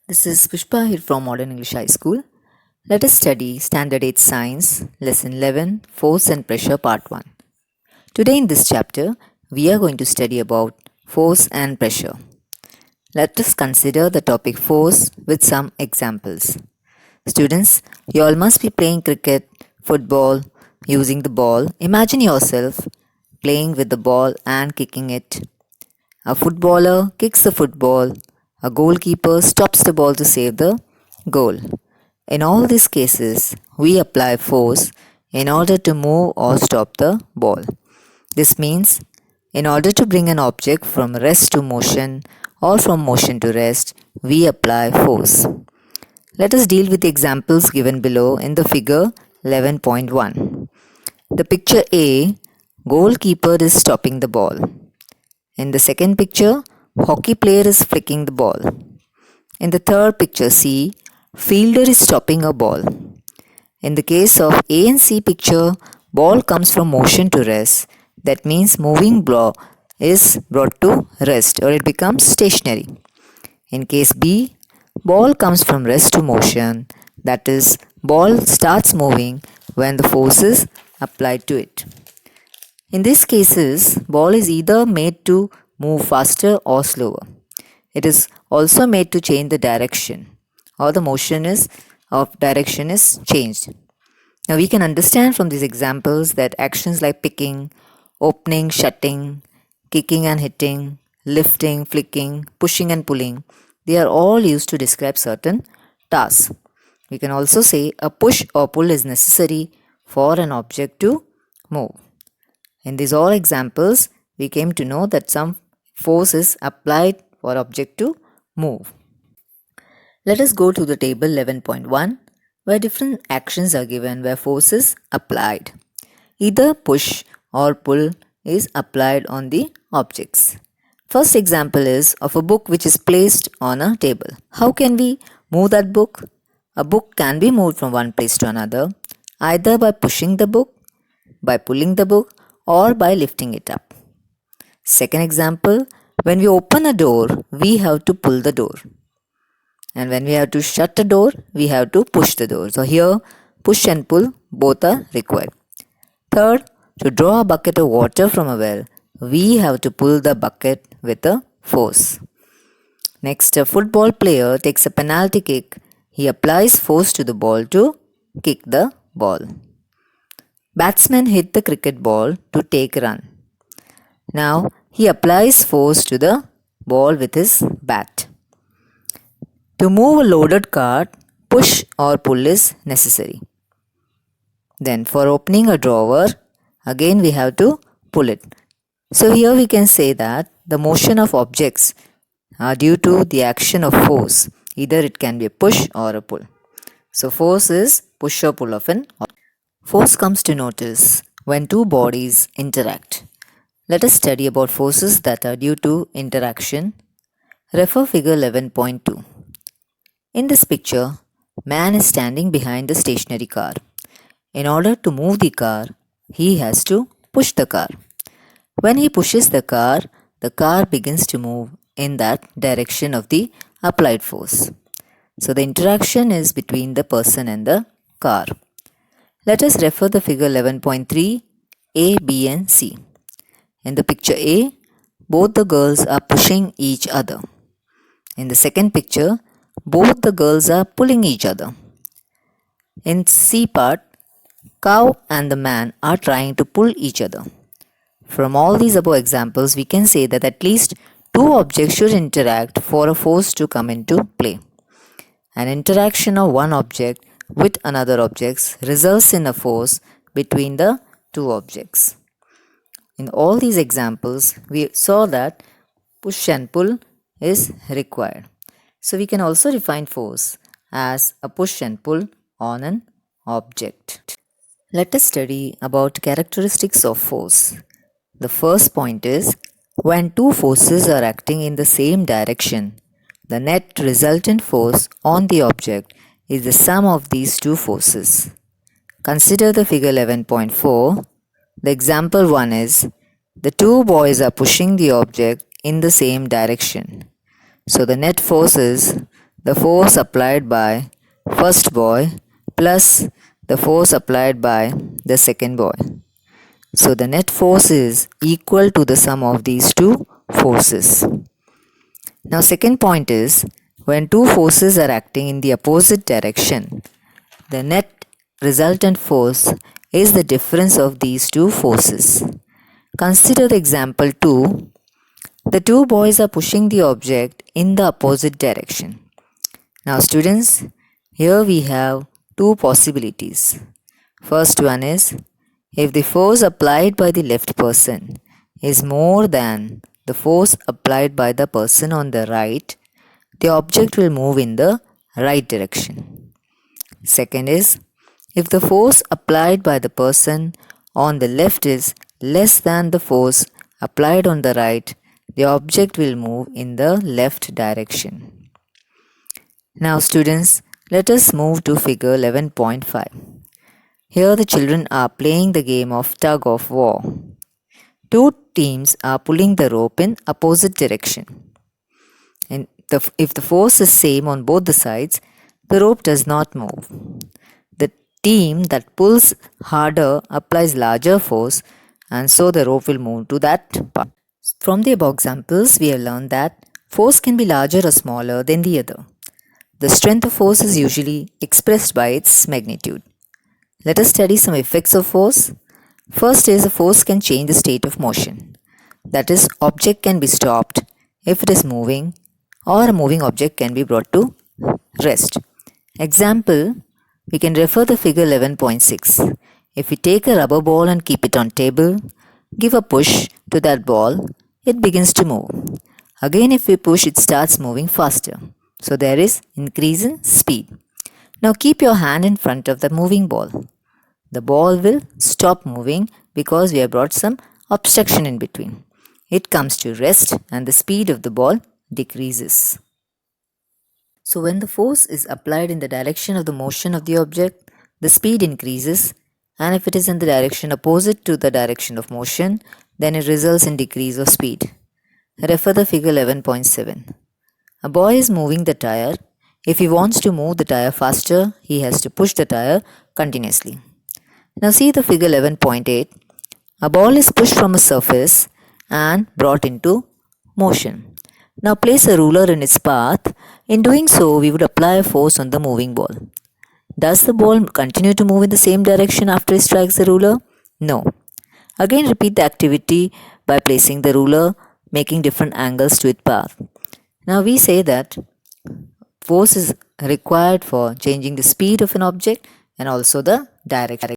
This is Pushpa here from Modern English High School. Let us study Standard 8 Science, Lesson 11, Force and Pressure, Part 1. Today in this chapter, we are going to study about force and pressure. Let us consider the topic force with some examples. Students, you all must be playing cricket, football, using the ball. Imagine yourself playing with the ball and kicking it. A footballer kicks the football. A goalkeeper stops the ball to save the goal. In all these cases, we apply force in order to move or stop the ball. This means, in order to bring an object from rest to motion or from motion to rest, we apply force. Let us deal with the examples given below in the figure 11.1. The picture A, goalkeeper is stopping the ball. In the second picture, hockey player is flicking the ball. In the third picture C, fielder is stopping a ball. In the case of A and C picture, ball comes from motion to rest. That means moving ball is brought to rest or it becomes stationary. In case B, ball comes from rest to motion. That is, ball starts moving when the force is applied to it. In these cases, ball is either made to move faster or slower. It is also made to change the direction or the motion of direction is changed. Now we can understand from these examples that actions like picking, opening, shutting, kicking and hitting, lifting, flicking, pushing and pulling, they are all used to describe certain tasks. We can also say a push or pull is necessary for an object to move. In these all examples, we came to know that some force is applied for object to move. Let us go to the table 11.1 where different actions are given where force is applied. Either push or pull is applied on the objects. First example is of a book which is placed on a table. How can we move that book? A book can be moved from one place to another either by pushing the book, by pulling the book, or by lifting it up. Second example, when we open a door, we have to pull the door. And when we have to shut the door, we have to push the door. So here, push and pull both are required. Third, to draw a bucket of water from a well, we have to pull the bucket with a force. Next, a football player takes a penalty kick. He applies force to the ball to kick the ball. Batsman hit the cricket ball to take a run. Now he applies force to the ball with his bat. To move a loaded cart, push or pull is necessary. Then for opening a drawer, again we have to pull it. So here we can say that the motion of objects are due to the action of force. Either it can be a push or a pull. So force is push or pull of an object. Force comes to notice when two bodies interact. Let us study about forces that are due to interaction. Refer figure 11.2. In this picture, man is standing behind the stationary car. In order to move the car, he has to push the car. When he pushes the car begins to move in that direction of the applied force. So the interaction is between the person and the car. Let us refer the figure 11.3, A, B and C. In the picture A, both the girls are pushing each other. In the second picture, both the girls are pulling each other. In C part, cow and the man are trying to pull each other. From all these above examples, we can say that at least two objects should interact for a force to come into play. An interaction of one object with another object results in a force between the two objects. In all these examples, we saw that push and pull is required. So we can also define force as a push and pull on an object. Let us study about characteristics of force. The first point is when two forces are acting in the same direction, the net resultant force on the object is the sum of these two forces. Consider the figure 11.4. The example 1 is the two boys are pushing the object in the same direction. So the net force is the force applied by first boy plus the force applied by the second boy. So the net force is equal to the sum of these two forces. Now second point is, when two forces are acting in the opposite direction, the net resultant force is the difference of these two forces. Consider the example 2. The two boys are pushing the object in the opposite direction. Now students, here we have two possibilities. First one is, if the force applied by the left person is more than the force applied by the person on the right, the object will move in the right direction. Second is, if the force applied by the person on the left is less than the force applied on the right, the object will move in the left direction. Now students, let us move to figure 11.5. Here the children are playing the game of tug of war. Two teams are pulling the rope in opposite direction. And if the force is same on both the sides, the rope does not move. The team that pulls harder applies larger force, and so the rope will move to that part. From the above examples, we have learned that force can be larger or smaller than the other. The strength of force is usually expressed by its magnitude. Let us study some effects of force. First is, a force can change the state of motion. That is, object can be stopped if it is moving, or a moving object can be brought to rest. Example, we can refer the figure 11.6. If we take a rubber ball and keep it on table, give a push to that ball, it begins to move. Again, if we push, it starts moving faster. So there is increase in speed. Now keep your hand in front of the moving ball. The ball will stop moving because we have brought some obstruction in between. It comes to rest and the speed of the ball decreases. So when the force is applied in the direction of the motion of the object, the speed increases, and if it is in the direction opposite to the direction of motion, then it results in decrease of speed. Refer the figure 11.7. A boy is moving the tire. If he wants to move the tire faster, he has to push the tire continuously. Now see the figure 11.8. A ball is pushed from a surface and brought into motion. Now place a ruler in its path. In doing so, we would apply a force on the moving ball. Does the ball continue to move in the same direction after it strikes the ruler? No. Again repeat the activity by placing the ruler, making different angles to its path. Now we say that force is required for changing the speed of an object and also the direction.